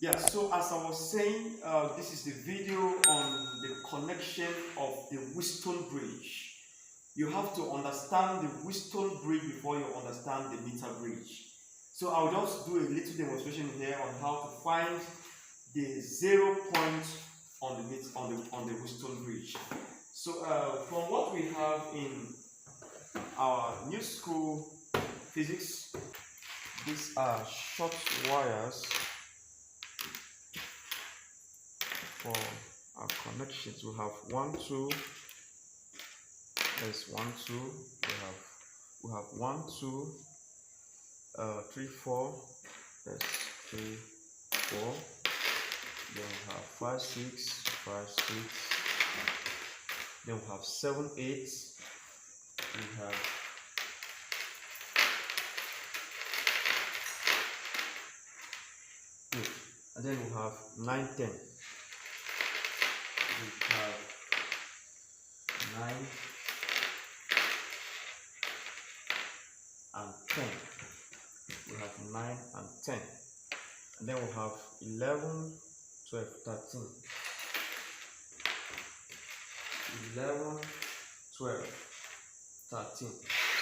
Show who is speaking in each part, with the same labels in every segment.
Speaker 1: Yeah, so as I was saying, this is the video on the connection of the Wheastone Bridge. You have to understand the Wheastone Bridge before you understand the meter bridge. So I'll just do a little demonstration here on how to find the 0 point on the Wheastone Bridge. So from what we have in our new school physics, these are short wires for our connections. We have 1, 2. There's 1, 2. We have 1, 2, 3, 4. There's 3, 4. Then we have 5, 6, 5, 6. Then we have 7, 8. We have 8. And then we have 9, 10. We have 9 and 10. We have 9 and 10. And then we have 11, 12, 13. 11, 12, 13.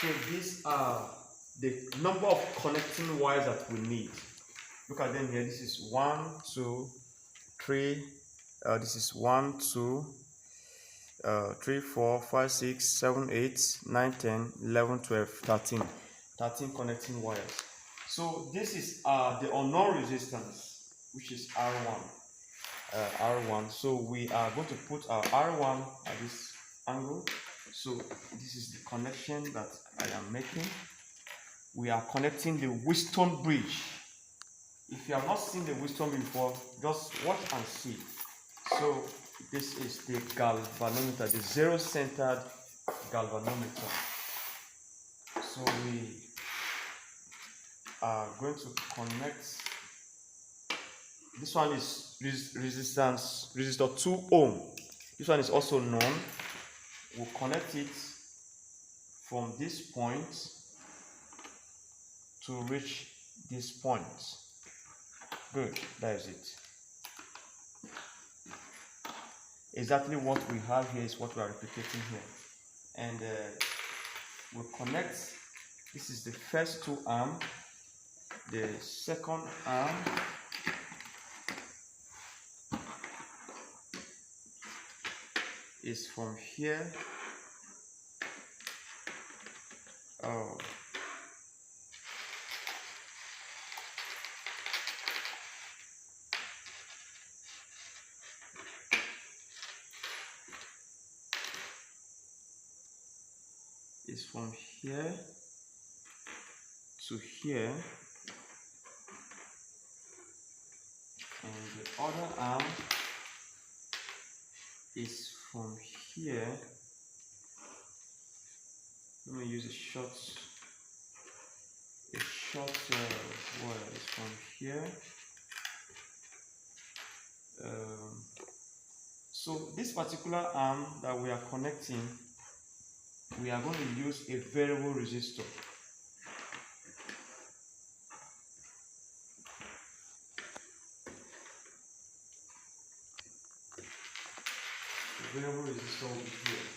Speaker 1: So these are the number of connecting wires that we need. Look at them here. This is 1, 2, 3. This is 1, 2, 3, 4, 5, 6, 7, 8, 9, 10, 11, 12, 13. 13 connecting wires. So this is the unknown resistance, which is R1. R1. So we are going to put our R1 at this angle. So this is the connection that I am making. We are connecting the Wheastone Bridge. If you have not seen the Wheastone before, just watch and see. So this is the galvanometer, the zero-centered galvanometer. So we are going to connect. This one is resistor 2 ohm. This one is also known. We'll connect it from this point to reach this point. Good, that is it. Exactly what we have here is what we are replicating here. And we'll connect. This is the first 2 arms. The second arm is from here. Is from here to here, and the other arm is from here. Let me use a short wire. Is from here. So this particular arm that we are connecting, we are going to use a variable resistor. The variable resistor will be here.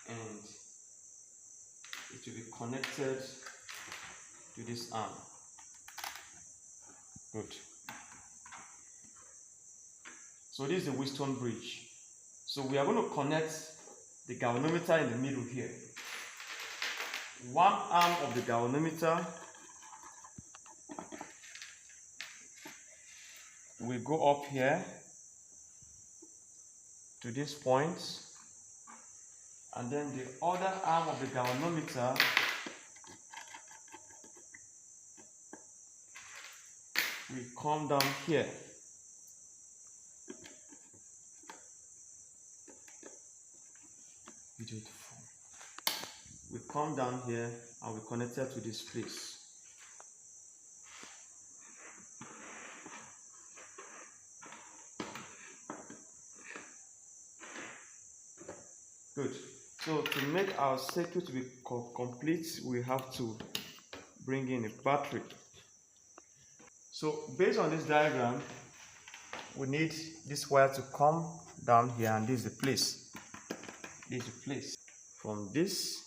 Speaker 1: And it will be connected to this arm. Good. So this is the Wheastone Bridge. So we are going to connect the galvanometer in the middle here. One arm of the galvanometer will go up here to this point, and then the other arm of the galvanometer will come down here. We come down here and we connect it to this place. Good. So to make our circuit to be complete, we have to bring in a battery. So based on this diagram, we need this wire to come down here, and this is the place. This is the place. From this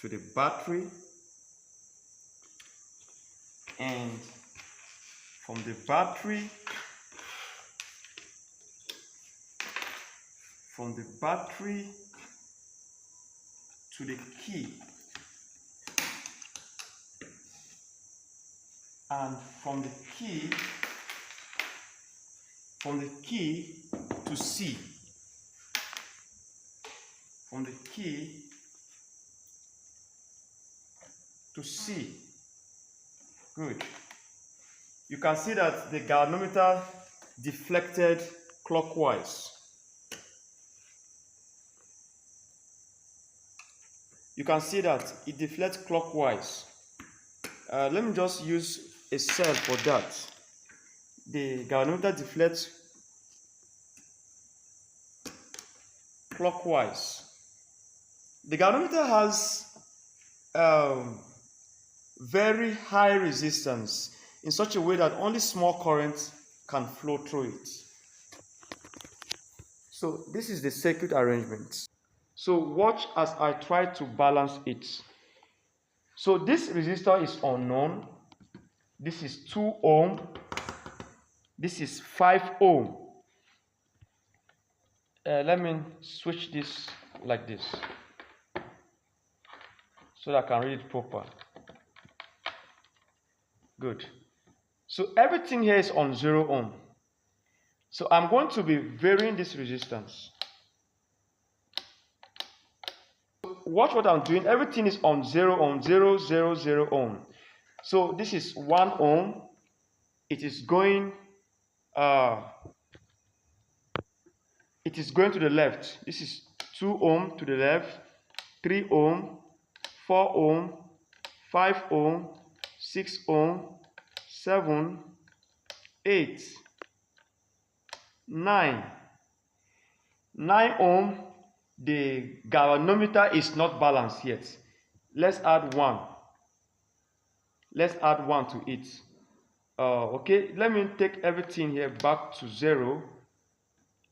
Speaker 1: to the battery, and from the battery to the key, and from the key to C, from the key to C. Good. You can see that the galvanometer deflected clockwise. You can see that it deflects clockwise. Let me just use a cell for that. The galvanometer deflects clockwise. The galvanometer has very high resistance in such a way that only small current can flow through it. So this is the circuit arrangement. So watch as I try to balance it. So this resistor is unknown. This is 2 ohm. This is 5 ohm. Let me switch this like this so that I can read it proper. Good. So everything here is on 0 ohm. So I'm going to be varying this resistance. Watch what I'm doing. Everything is on 0 ohm, 0, 0, 0 ohm. So this is 1 ohm. It is going to the left. This is 2 ohm to the left, 3 ohm, 4 ohm, 5 ohm, 6 ohm, 7, 8, 9 ohm. The galvanometer is not balanced yet. Let's add 1. Let's add 1 to it. Okay, let me take everything here back to 0.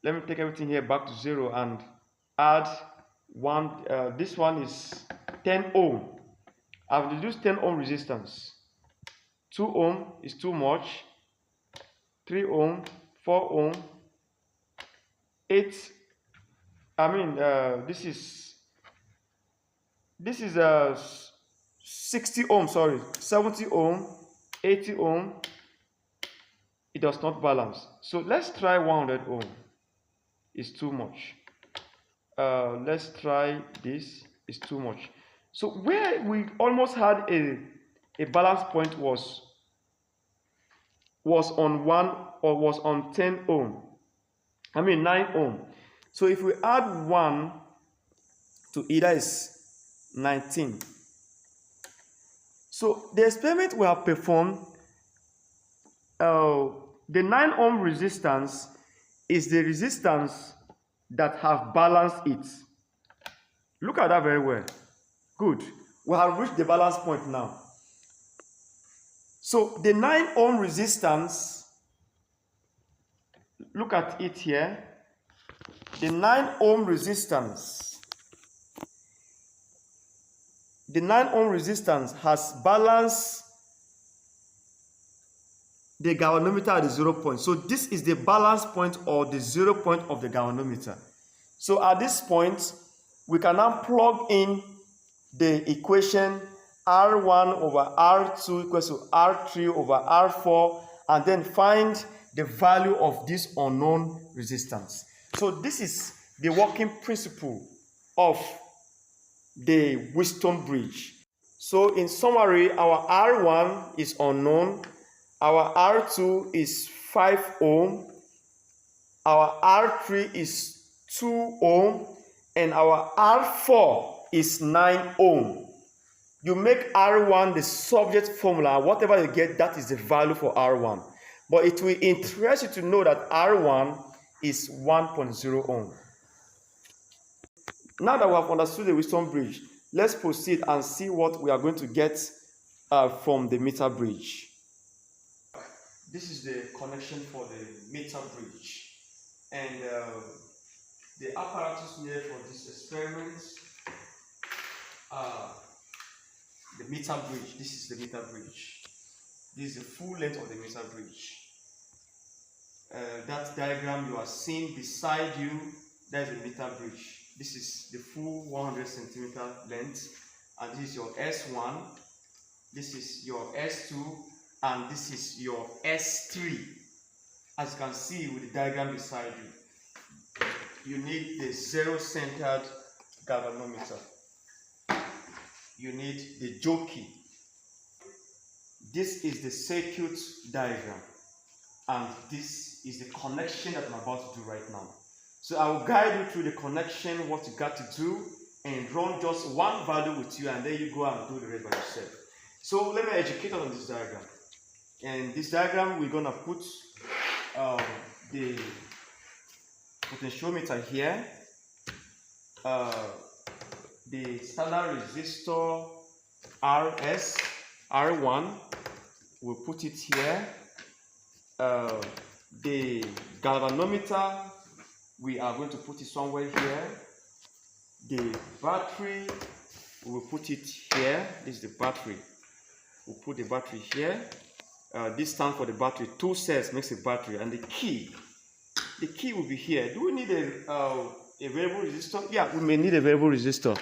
Speaker 1: Let me take everything here back to 0 and add 1. This one is 10 ohm. I've reduced 10 ohm resistance. 2 ohm is too much. 3 ohm, 4 ohm, 8. This is 60 ohm, sorry, 70 ohm, 80 ohm. It does not balance. So let's try 100 ohm. It's too much. Let's try this. It's too much. So where we almost had a balance point was on 1 or was on 10 ohm. 9 ohm. So if we add 1 to it, that is 19. So the experiment we have performed, the 9 ohm resistance is the resistance that have balanced it. Look at that very well. Good. We have reached the balance point now. So the 9 ohm resistance, look at it here. The 9 ohm resistance, has balanced the galvanometer at the 0 point. So this is the balance point or the 0 point of the galvanometer. So at this point, we can now plug in the equation R1 over R2 equals to R3 over R4, and then find the value of this unknown resistance. So this is the working principle of the Wheastone Bridge. So in summary, our R1 is unknown, our R2 is 5 ohm, our R3 is 2 ohm, and our R4 is 9 ohm. You make R1 the subject formula, whatever you get, that is the value for R1. But it will interest you to know that R1 is 1.0 ohm. Now that we have understood the Wheastone Bridge, let's proceed and see what we are going to get from the meter bridge. This is the connection for the meter bridge, and the apparatus needed for this experiment are the meter bridge. This is the meter bridge. This is the full length of the meter bridge. That diagram you are seeing beside you, that is the meter bridge. This is the full 100 centimeter length, and this is your S1, this is your S2, and this is your S3. As you can see with the diagram beside you, you need the zero-centered galvanometer. You need the jockey. This is the circuit diagram, and this is the connection that I'm about to do right now. So I will guide you through the connection, what you got to do, and run just one value with you, and then you go and do the rest by yourself. So let me educate you on this diagram. And this diagram, we're gonna put the potentiometer here, the standard resistor RS, R1, we'll put it here. The galvanometer, we are going to put it somewhere here. The battery, we'll put it here. This is the battery. We'll put the battery here. This stands for the battery. 2 cells makes a battery. And the key will be here. Do we need a variable resistor? Yeah, we may need a variable resistor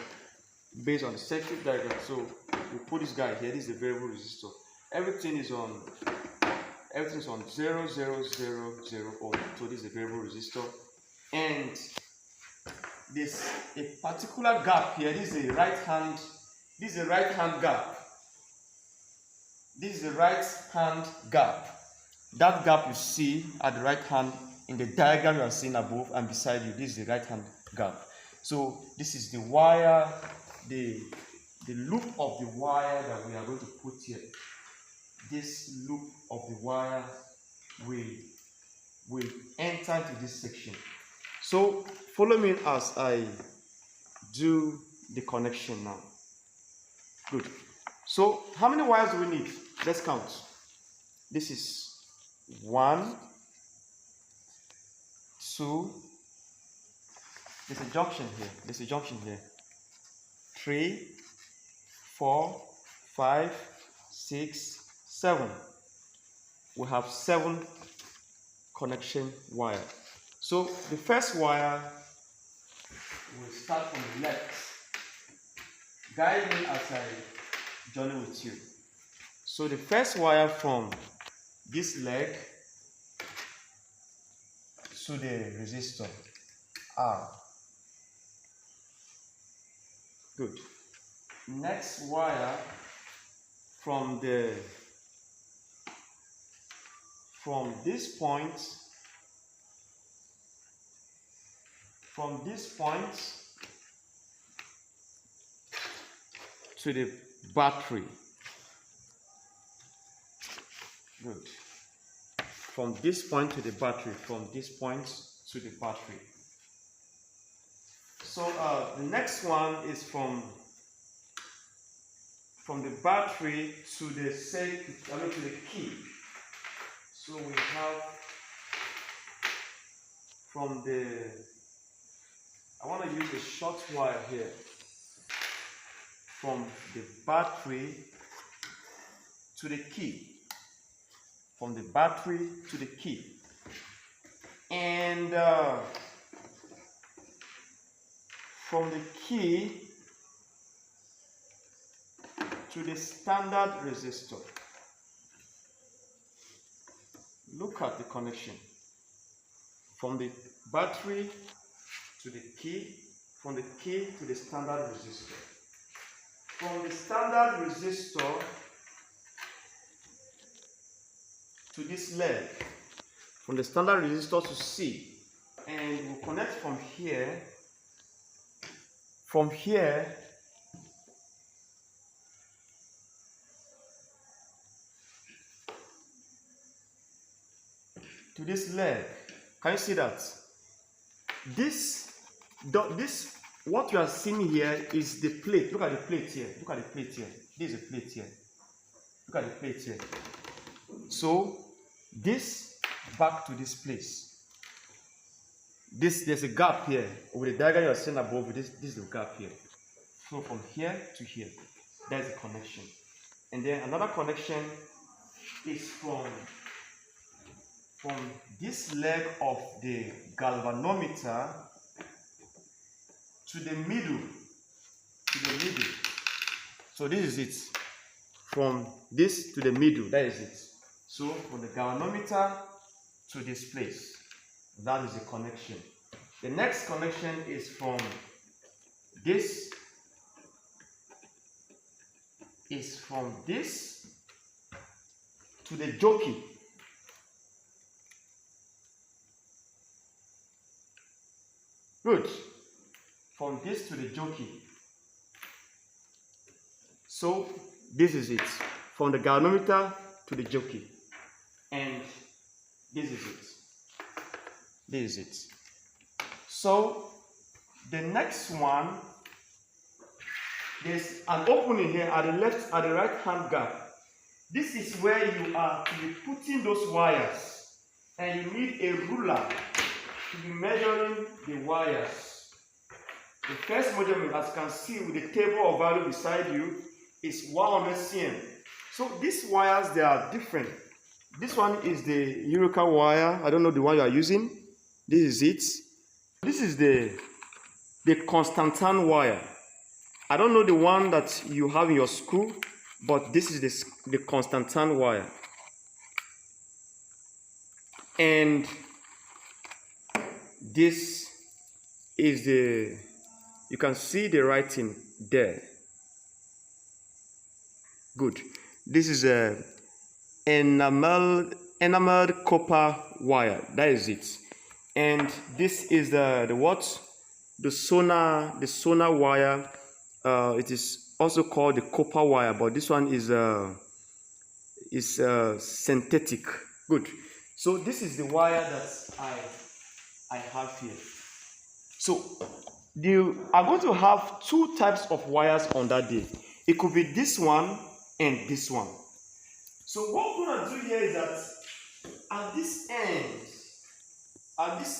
Speaker 1: based on the circuit diagram. So we'll put this guy here. This is the variable resistor. Everything is on 0, 0, 0, 0 ohm. So this is the variable resistor. And there's a particular gap here. This is a right hand gap. This is the right hand gap. That gap you see at the right hand in the diagram you are seeing above and beside you. This is the right hand gap. So this is the wire, the loop of the wire that we are going to put here. This loop of the wire will enter into this section. So follow me as I do the connection now. Good. So how many wires do we need? Let's count. This is 1, 2. There's a junction here. 3, 4, 5, 6, 7. We have 7 connection wire. So the first wire will start from the left. Guide me as I journey with you. So the first wire from this leg to the resistor R. Good. Next wire from this point to the battery. Good. From this point to the battery, So the next one is from the battery to the circuit, to the key. So we have I want to use a short wire here. From the battery to the key. And from the key to the standard resistor. Look at the connection. From the battery to the key, from the key to the standard resistor. From the standard resistor to this leg, from the standard resistor to C, and we'll connect from here to this leg. Can you see that? This what you are seeing here is the plate. Look at the plate here. Look at the plate here. This is a plate here. Look at the plate here. So this back to this place. There's a gap here. With the diagram you are seeing above, this is the gap here. So from here to here, there's a connection. And then another connection is from this leg of the galvanometer to the middle. So this is it. From this to the middle, that is it. So from the galvanometer to this place, that is the connection. The next connection is from this to the jockey. Good. From this to the jockey. So this is it. From the galvanometer to the jockey. And this is it. This is it. So the next one, there's an opening here at the right hand gap. This is where you are to be putting those wires, and you need a ruler to be measuring the wires. The first measurement, as you can see with the table of value beside you, is 100 cm. So these wires, they are different. This one is the Eureka wire. I don't know the one you are using. This is it. This is the Constantan wire. I don't know the one that you have in your school, but this is the Constantan wire. And this is you can see the writing there. Good. This is a enameled copper wire. That is it. And this is the sonar wire. It is also called the copper wire, but this one is synthetic. Good. So this is the wire that I have here. So you are going to have two types of wires on that day. It could be this one and this one. So what we're going to do here is that at this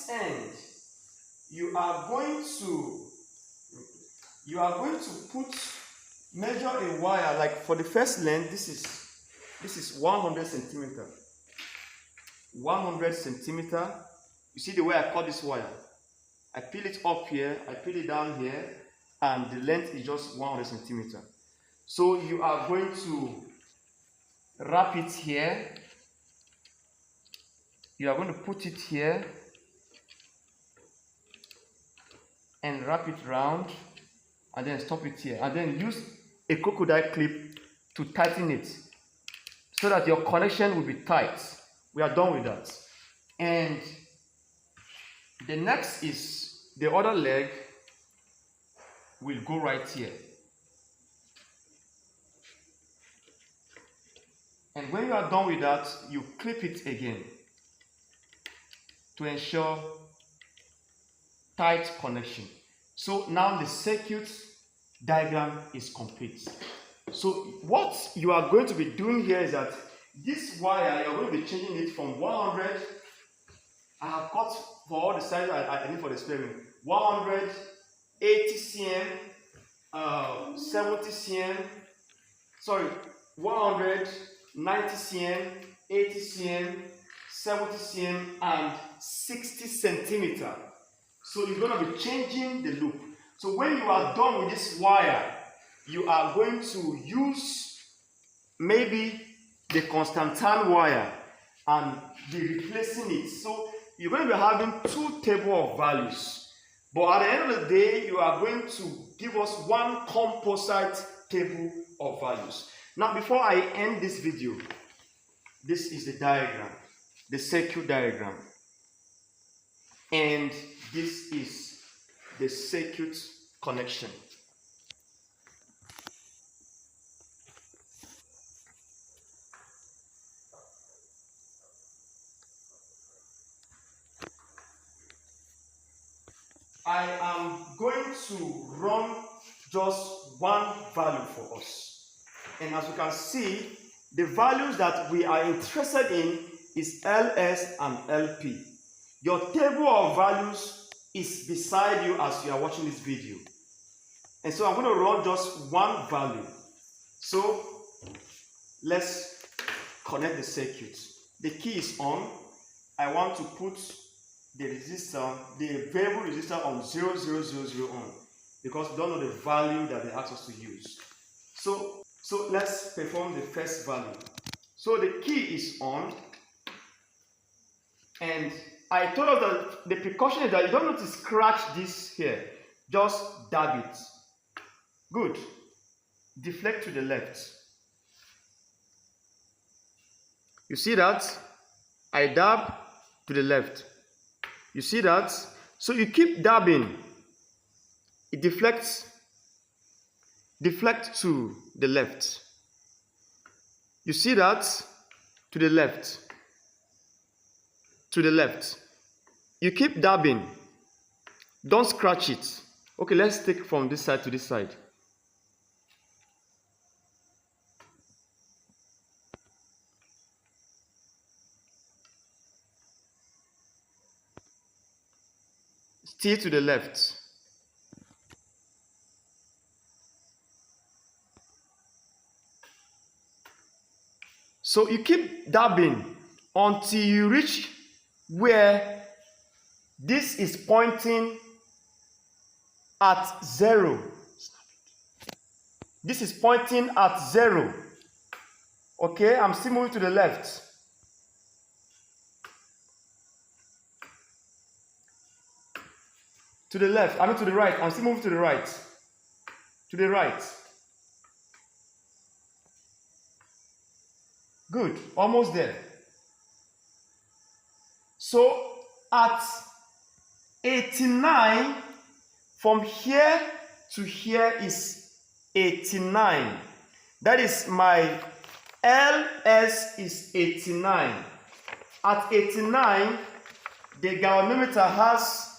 Speaker 1: end, you are going to measure a wire. Like for the first length, this is 100 centimeter. 100 centimeter. You see the way I cut this wire? I peel it up here, I peel it down here, and the length is just 100 centimeter. So you are going to wrap it here. You are going to put it here and wrap it round, and then stop it here, and then use a crocodile clip to tighten it so that your connection will be tight. We are done with that. And the next is the other leg will go right here. And when you are done with that, you clip it again to ensure tight connection. So now the circuit diagram is complete. So what you are going to be doing here is that this wire, you are going to be changing it from 100. I have cut for all the sizes I need for the experiment. 100, 80 cm, 70 cm, sorry, 100, 90 cm, 80 cm, 70 cm, and 60 centimeter. So you're going to be changing the loop. So when you are done with this wire, you are going to use maybe the Constantan wire and be replacing it. So you're going to be having two tables of values. But at the end of the day, you are going to give us one composite table of values. Now, before I end this video, this is the diagram, the circuit diagram. And this is the circuit connection. I am going to run just one value for us. And as you can see, the values that we are interested in is LS and LP. Your table of values is beside you as you are watching this video. And so I'm going to run just one value. So let's connect the circuit. The key is on. I want to put the resistor, the variable resistor on 0,0,0,0 on, because we don't know the value that they ask us to use. So let's perform the first value. So the key is on, and I told us that the precaution is that you don't need to scratch this here, just dab it. Good. Deflect to the left. You see that? I dab to the left. You see that? So you keep dabbing. It deflects to the left. You see that? To the left. To the left. You keep dabbing. Don't scratch it. Okay, let's take from this side to this side. Still to the left. So you keep dabbing until you reach where this is pointing at 0. This is pointing at 0. Okay, I'm still moving to the left. To the left, I mean to the right. I'm still moving to the right. To the right. Good, almost there. So at 89, from here to here is 89. That is my LS is 89. At 89, the galvanometer has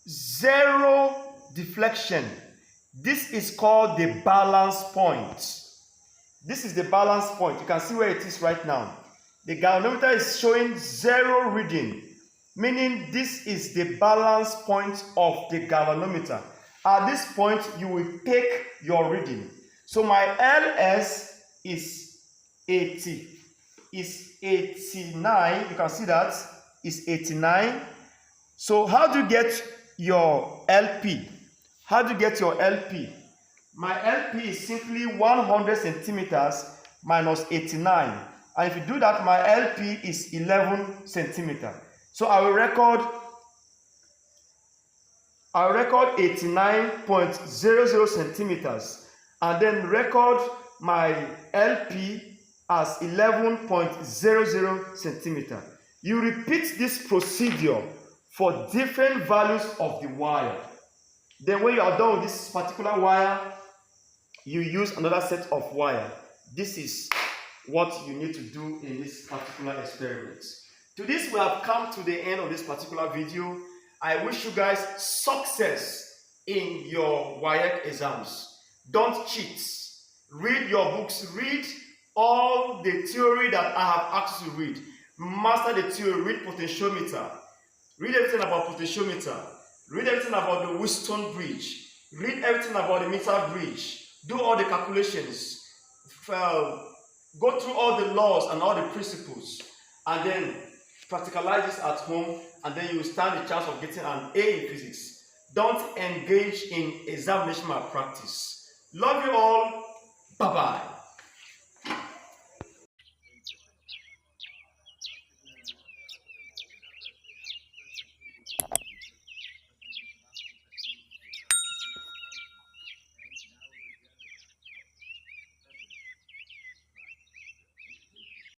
Speaker 1: 0 deflection. This is called the balance point. This is the balance point. You can see where it is right now. The galvanometer is showing 0 reading, meaning this is the balance point of the galvanometer. At this point, you will take your reading. So my LS is 80, is 89. You can see that is 89. So how do you get your LP? How do you get your LP? My LP is simply 100 centimeters minus 89. And if you do that, my LP is 11 centimeters. So I will record 89.00 centimeters and then record my LP as 11.00 centimeters. You repeat this procedure for different values of the wire. Then when you are done with this particular wire, you use another set of wire. This is what you need to do in this particular experiment. To this, we have come to the end of this particular video. I wish you guys success in your Waec exams. Don't cheat. Read your books. Read all the theory that I have asked you to read. Master the theory. Read potentiometer. Read everything about potentiometer. Read everything about the Wheastone Bridge. Read everything about the meter bridge. Do all the calculations. Go through all the laws and all the principles. And then practicalize this at home. And then you will stand the chance of getting an A in physics. Don't engage in examination malpractice. Love you all. Bye-bye.